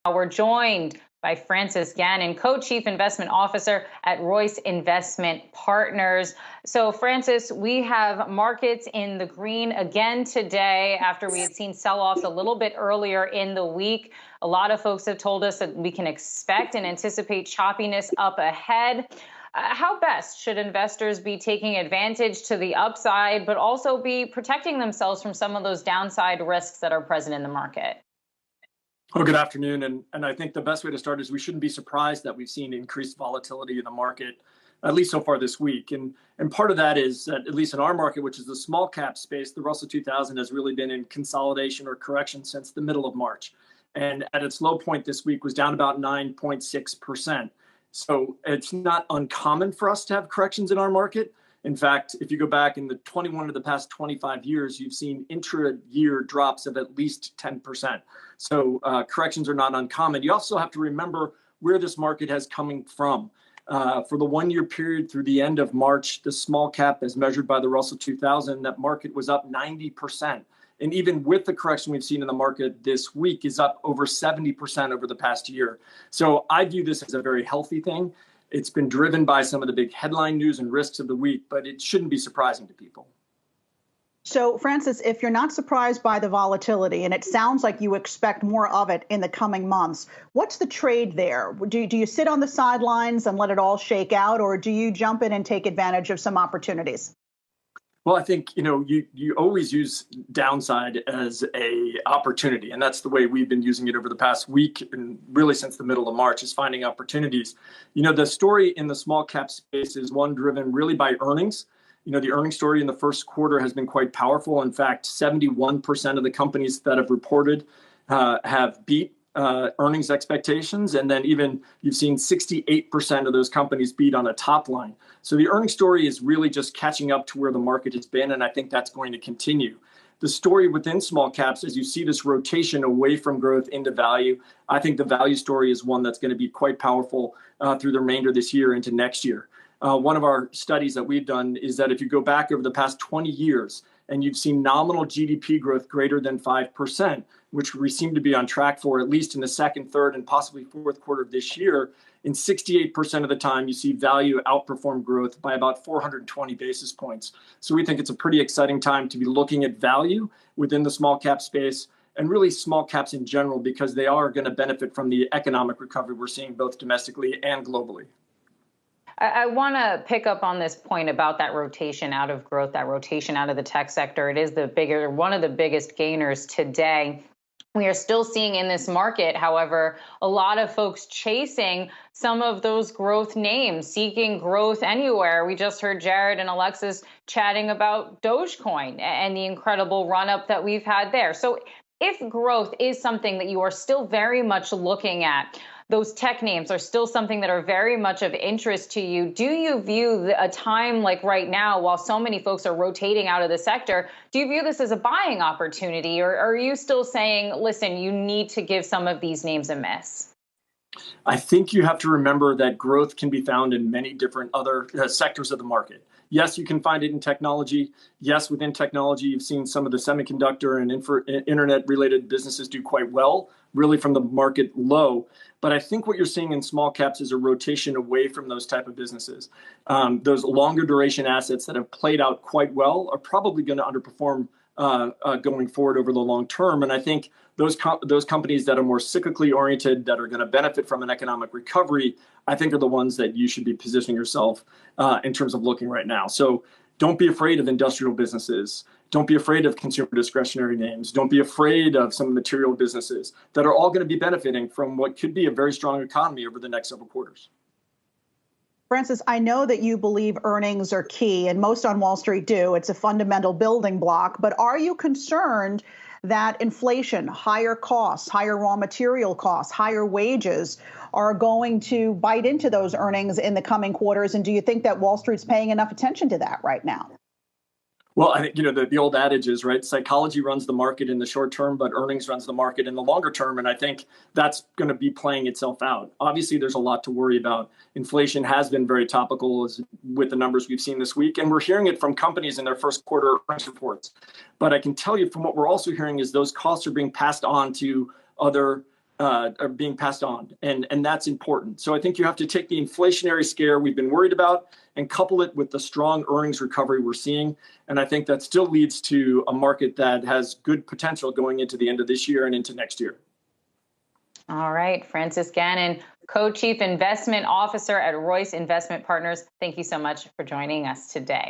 We're joined by Francis Gannon, Co-Chief Investment Officer at Royce Investment Partners. So, Francis, we have markets in the green again today after we had seen sell-offs a little bit earlier in the week. A lot of folks have told us that we can expect and anticipate choppiness up ahead. How best should investors be taking advantage to the upside, but also be protecting themselves from some of those downside risks that are present in the market? Oh, good afternoon. And I think the best way to start is we shouldn't be surprised that we've seen increased volatility in the market, at least so far this week. And part of that is that, at least in our market, which is the small cap space, the Russell 2000 has really been in consolidation or correction since the middle of March. And at its low point this week was down about 9.6%. So it's not uncommon for us to have corrections in our market. In fact, if you go back in the 21 of the past 25 years, you've seen intra-year drops of at least 10%. So corrections are not uncommon. You also have to remember where this market has coming from. For the one-year period through the end of March, the small cap, as measured by the Russell 2000, that market was up 90%. And even with the correction we've seen in the market this week, is up over 70% over the past year. So I view this as a very healthy thing. It's been driven by some of the big headline news and risks of the week, but it shouldn't be surprising to people. So, Francis, if you're not surprised by the volatility, and it sounds like you expect more of it in the coming months, what's the trade there? Do you sit on the sidelines and let it all shake out, or do you jump in and take advantage of some opportunities? Well, I think, you always use downside as a opportunity. And that's the way we've been using it over the past week and really since the middle of March, is finding opportunities. The story in the small cap space is one driven really by earnings. The earnings story in the first quarter has been quite powerful. In fact, 71% of the companies that have reported have beat earnings expectations. And then even you've seen 68% of those companies beat on a top line. So the earnings story is really just catching up to where the market has been. And I think that's going to continue. The story within small caps, as you see this rotation away from growth into value, I think the value story is one that's going to be quite powerful through the remainder of this year into next year. One of our studies that we've done is that if you go back over the past 20 years and you've seen nominal GDP growth greater than 5%, which we seem to be on track for at least in the second, third, and possibly fourth quarter of this year, in 68% of the time, you see value outperform growth by about 420 basis points. So we think it's a pretty exciting time to be looking at value within the small cap space and really small caps in general, because they are going to benefit from the economic recovery we're seeing both domestically and globally. I want to pick up on this point about that rotation out of growth, that rotation out of the tech sector. It is one of the biggest gainers today. We are still seeing in this market, however, a lot of folks chasing some of those growth names, seeking growth anywhere. We just heard Jared and Alexis chatting about Dogecoin and the incredible run-up that we've had there. So if growth is something that you are still very much looking at, those tech names are still something that are very much of interest to you. Do you view a time like right now, while so many folks are rotating out of the sector, do you view this as a buying opportunity? Or are you still saying, listen, you need to give some of these names a miss? I think you have to remember that growth can be found in many different other sectors of the market. Yes, you can find it in technology. Yes, within technology, you've seen some of the semiconductor and internet-related businesses do quite well, really from the market low. But I think what you're seeing in small caps is a rotation away from those type of businesses. Those longer duration assets that have played out quite well are probably going to underperform going forward over the long term. And I think those companies that are more cyclically oriented, that are going to benefit from an economic recovery, I think are the ones that you should be positioning yourself in terms of looking right now. So don't be afraid of industrial businesses. Don't be afraid of consumer discretionary names. Don't be afraid of some material businesses that are all going to be benefiting from what could be a very strong economy over the next several quarters. Francis, I know that you believe earnings are key, and most on Wall Street do. It's a fundamental building block. But are you concerned that inflation, higher costs, higher raw material costs, higher wages are going to bite into those earnings in the coming quarters? And do you think that Wall Street's paying enough attention to that right now? Well, I think, the old adage is, right, psychology runs the market in the short term, but earnings runs the market in the longer term. And I think that's going to be playing itself out. Obviously, there's a lot to worry about. Inflation has been very topical with the numbers we've seen this week. And we're hearing it from companies in their first quarter earnings reports. But I can tell you from what we're also hearing is those costs are being passed on to other are being passed on, and that's important. So I think you have to take the inflationary scare we've been worried about and couple it with the strong earnings recovery we're seeing. And I think that still leads to a market that has good potential going into the end of this year and into next year. All right, Francis Gannon, Co-Chief Investment Officer at Royce Investment Partners. Thank you so much for joining us today.